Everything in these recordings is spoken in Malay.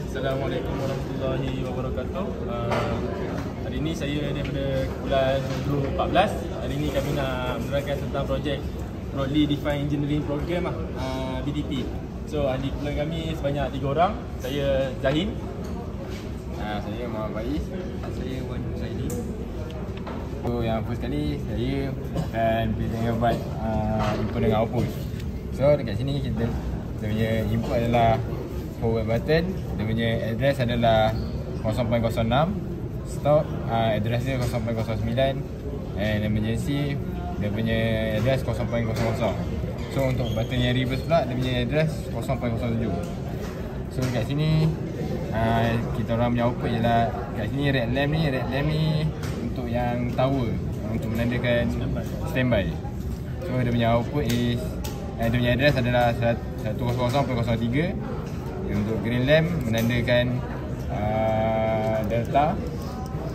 Assalamualaikum warahmatullahi wabarakatuh. Hari ini saya daripada kumpulan 2014. Hari ini kami nak menerangkan tentang projek Broadly Defined Engineering Program BDP. So ahli kumpulan kami sebanyak 3 orang. Saya Zahin, saya Muhammad Faiz, Saya Wan Husaini. So yang first kali saya akan present buat input dengan output. So dekat sini kita punya input adalah forward button, dia punya address adalah 0.06, stop address dia 0.09, and emergency dia punya address 0.00. So untuk button yang reverse pula dia punya address 0.07. So kat sini kita orang punya output ialah kat sini red lamp ni untuk yang tower, untuk menandakan standby. So dia punya output is dia punya address adalah 100.03. Untuk green lamp menandakan delta,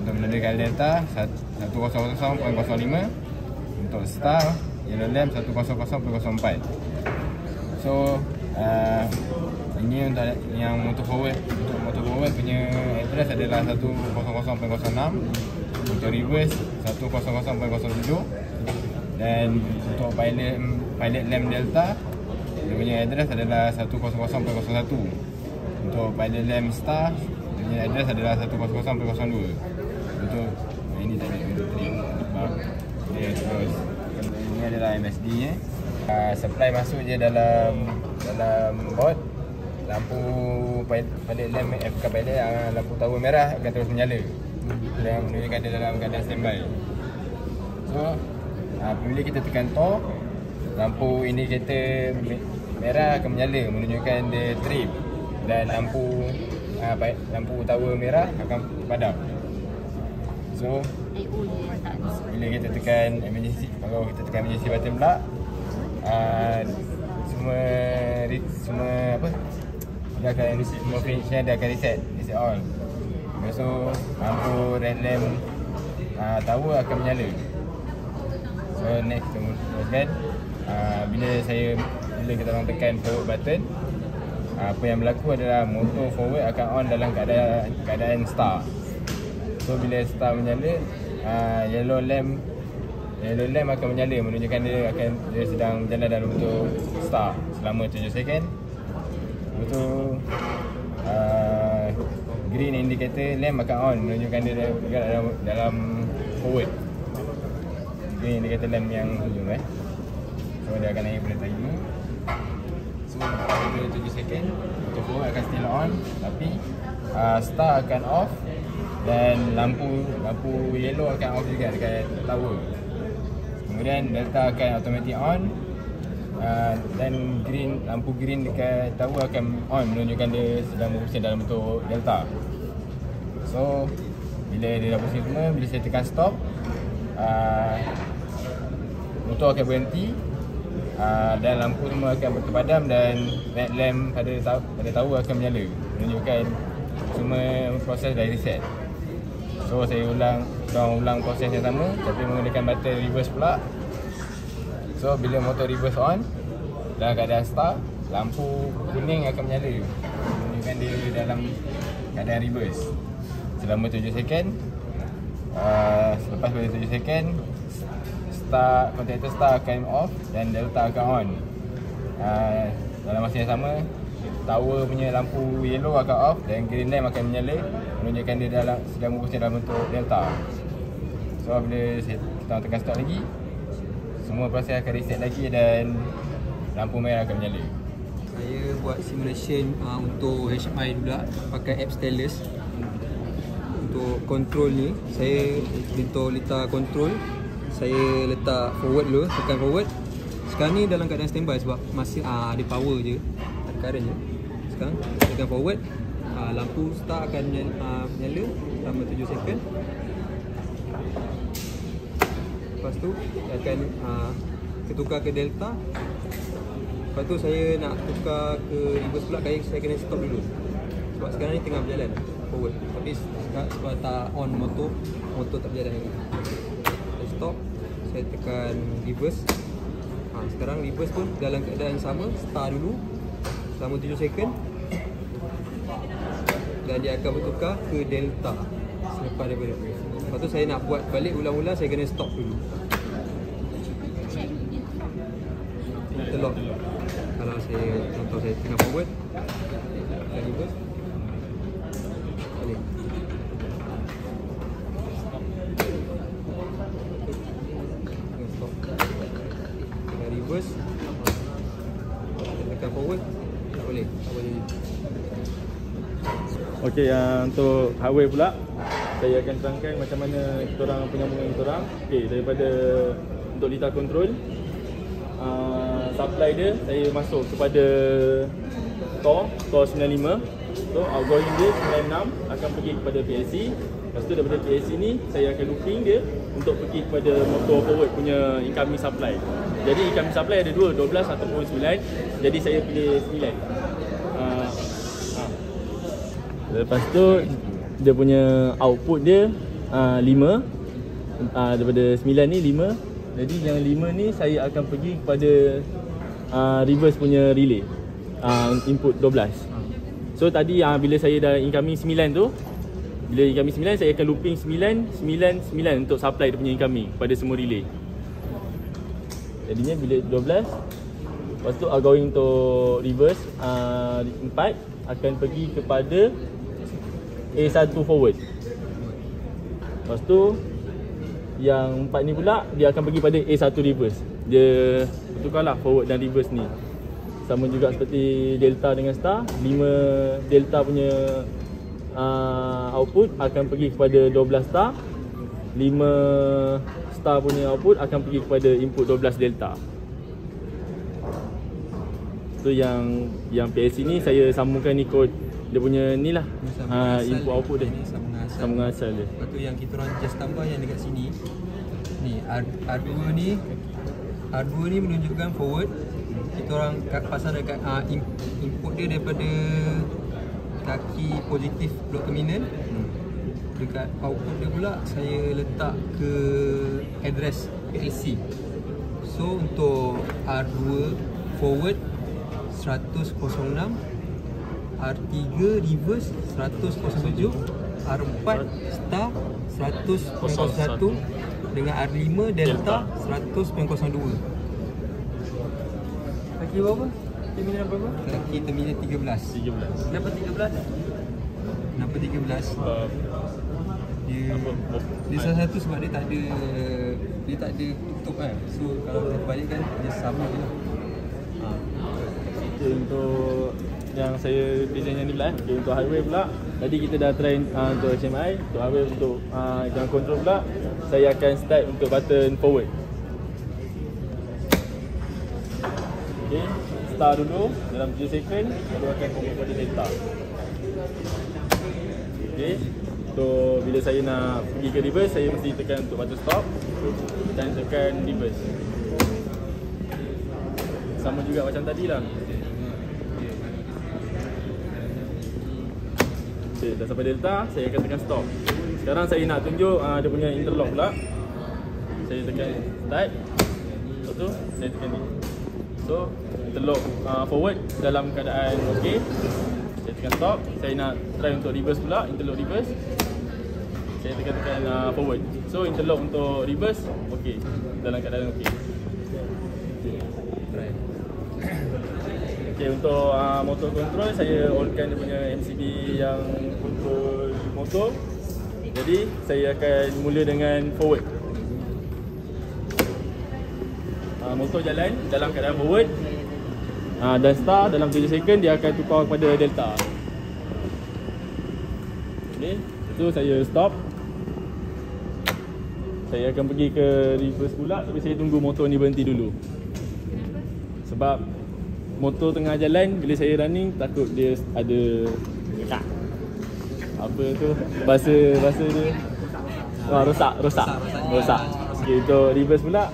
untuk menandakan delta 100.05. Untuk star yellow lamp 100.04. So ini untuk yang motor forward. Untuk motor forward punya address adalah 100.06. Untuk reverse 100.07. Dan untuk pilot lamp delta, dia punya address adalah 100.01. Untuk pilot lamp star, dia punya address adalah 100.02. Untuk ini tak ada untuk trip dia terus. Ini adalah MSD nya. Supply masuk je dalam board. Lampu pilot lamp FK pilot, lampu tower merah akan terus menyala dan menunjukkan dia dalam keadaan standby. So bila kita tekan top, lampu indikator merah akan menyala menunjukkan dia trip, dan lampu tower merah akan padam. So bila kita tekan emergency, kalau kita tekan emergency button pula, semua dia akan function dia akan reset all. So lampu red lamp tower akan menyala. So next teruskan, bila kita orang tekan forward button, apa yang berlaku adalah motor forward akan on dalam keadaan star. So bila star menyala, yellow lamp akan menyala menunjukkan dia sedang berjalan dalam bentuk star selama 7 second. Betul. Green indicator lamp akan on menunjukkan dia dalam forward. Green indicator lamp yang hujung So dia akan naik pada timer. So pada 7 second motor forward akan still on, tapi star akan off dan lampu yellow akan off juga dekat tower. Kemudian delta akan automatic on, dan lampu green dekat tower akan on menunjukkan dia sedang berfungsi dalam bentuk delta. So bila dia dah berfungsi semua, bila saya tekan stop, motor akan berhenti, dan lampu semua akan terpadam, dan red lamp pada tower akan menyala menunjukkan semua proses dah reset. So saya ulang proses yang sama tapi menggunakan button reverse pula. So bila motor reverse on dalam keadaan start, lampu kuning akan menyala menunjukkan dia dalam keadaan reverse selama 7 second. Selepas pada 7 second, contactor star akan off dan delta akan on. Dalam masa yang sama, tower punya lampu yellow akan off dan green lamp akan menyala menunjukkan dia sedang berfungsi dalam bentuk delta. So bila kita tekan start lagi, semua proses akan reset lagi dan lampu merah akan menyala. Saya buat simulation untuk HMI pula pakai app Stylus. Untuk control ni, saya untuk letak control, saya letak forward dulu, tekan forward. Sekarang ni dalam keadaan standby sebab masih ada power je, ada current je. Sekarang tekan forward, lampu star akan menyala selama 7 second. Lepas tu akan tukar ke delta. Lepas tu saya nak tukar ke reverse pula, saya kena stop dulu sebab sekarang ni tengah berjalan forward, tapi sebab tak on motor tak berjalan lagi. Saya stop, saya tekan reverse. Sekarang reverse pun dalam keadaan sama, start dulu selama 7 second. dan dia akan bertukar ke delta selepas daripada tu. Lepas tu saya nak buat balik ulang-ulang, saya kena stop dulu. Interlock. Kalau saya contoh saya tengah forward, akan reverse balik. Stop. Tengah reverse, tekan forward, tak boleh jadi. Okey, untuk hardware pula, saya akan terangkan macam mana kita orang penyambungan kita orang. Okey, daripada untuk lita control, supply dia saya masuk kepada Tor 95. So outgoing dia 96 akan pergi kepada PLC. Lepas tu daripada PLC ni saya akan looping dia untuk pergi kepada motor forward punya incoming supply. Jadi incoming supply ada 12 ataupun 9. Jadi saya pilih 9. Lepas tu dia punya output dia 5. Daripada 9 ni 5. Jadi yang 5 ni saya akan pergi kepada reverse punya relay, input 12. So tadi bila saya dah incoming 9 tu, bila incoming 9 saya akan looping 9 9 9 untuk supply dia punya incoming pada semua relay. Jadinya bila 12, lepas tu outgoing untuk reverse 4 akan pergi kepada A1 forward. Lepas tu yang 4 ni pula dia akan pergi pada A1 reverse. Dia bertukarlah forward dan reverse ni. Sama juga seperti delta dengan star. 5 delta punya output akan pergi kepada 12 star. 5 star punya output akan pergi kepada input 12 delta. So yang PLC ni saya sambungkan ni kod dia punya ni lah, input output dia sambungan asal dia. Lepas tu yang kita orang just tambah yang dekat sini ni, R2 ni menunjukkan forward. Kita orang pasang dekat input dia daripada kaki positif blok terminal. Dekat output dia pula saya letak ke address PLC. So untuk R2 forward 100.06, R3 reverse 100.07, R4 star 100.01 dengan R5 delta 100.02. Kaki berapa? Terminal berapa? Kaki terminal 13. Kenapa 13? Kenapa 13? Dia salah satu sebab dia tak ada tutup kan. So kalau dia balik kan dia sama je lah. Okay, untuk yang saya design yang ni pula okay, untuk hardware pula tadi kita dah try untuk HMI. Untuk hardware untuk yang control pula saya akan start untuk button forward. Okay, start dulu dalam 7 second baru akan forward pada delta. Okay, so bila saya nak pergi ke reverse saya mesti tekan untuk button stop dan tekan reverse. Sama juga macam tadi lah. Okay, dah sampai delta, saya akan tekan stop. Sekarang saya nak tunjuk dia punya interlock pula. Saya tekan start. Lepas tu saya tekan ni. So interlock forward dalam keadaan okey. Saya tekan stop. Saya nak try untuk reverse pula, interlock reverse. Saya tekan forward. So interlock untuk reverse okey, dalam keadaan okey. Okay, untuk motor control saya onkan dia punya MCB yang control motor. Jadi saya akan mula dengan forward. Motor jalan dalam keadaan forward dan start dalam 7 second dia akan tukar kepada delta. Okay, itu saya stop. Saya akan pergi ke reverse pula tapi saya tunggu motor ni berhenti dulu. Sebab motor tengah jalan, bila saya running takut dia ada apa tu bahasa dia rosak. Okey, untuk reverse pula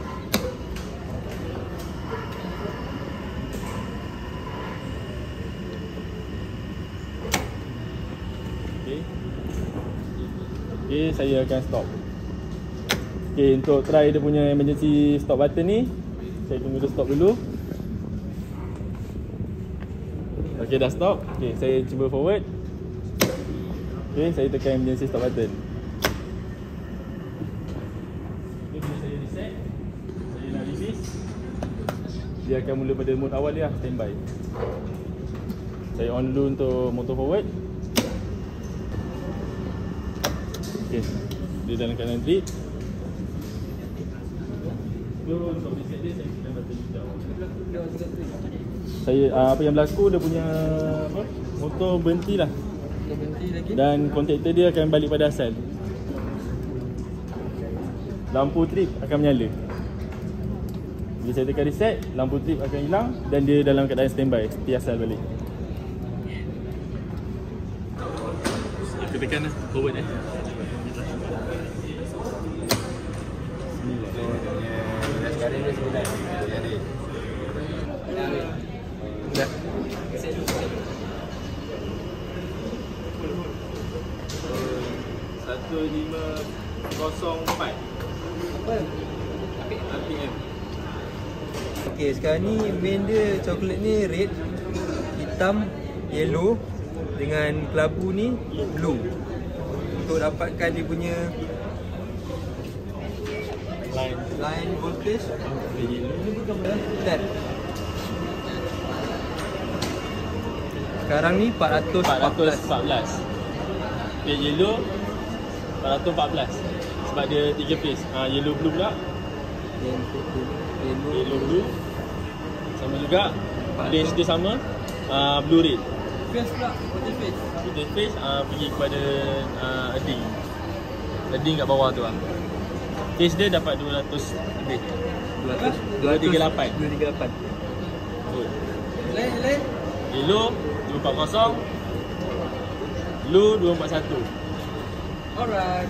okey, saya akan stop. Okey, untuk try dia punya emergency stop button ni saya tunggu dia stop dulu. Okey, dah stop. Okey, saya cuba forward. Okay, saya tekan emergency stop button. Okay, bila saya reset, saya nak release, dia akan mula pada mode awal dia, standby. Saya on dulu untuk motor forward. Okay, dia dalam keadaan trip. Untuk reset dia, saya tekan button hijau. Saya apa yang berlaku, dia punya apa, motor berhenti lah. Berhenti lagi. Dan kontaktor dia akan balik pada asal. Lampu trip akan menyala. Bila saya tekan reset, lampu trip akan hilang dan dia dalam keadaan standby, seperti asal balik. Kita tekan forward Sekarang dia 9. Jadi. Dah. 1504 RPM. Okey, sekarang ni main dia coklat ni red, hitam, yellow dengan kelabu ni blue. Untuk dapatkan dia punya line voltage step. Sekarang ni 414. Dia yellow 414 sebab dia 3 phase. Yellow blue pula. Yellow blue sama juga. Lane dia sama. Blue red. Phase pula, phase. Putih phase pergi kepada earding. Earding kat bawah tu lah. Phase dia dapat 200 lebih. 238. Good. Lane. Yellow 240. Blue 241. Alright.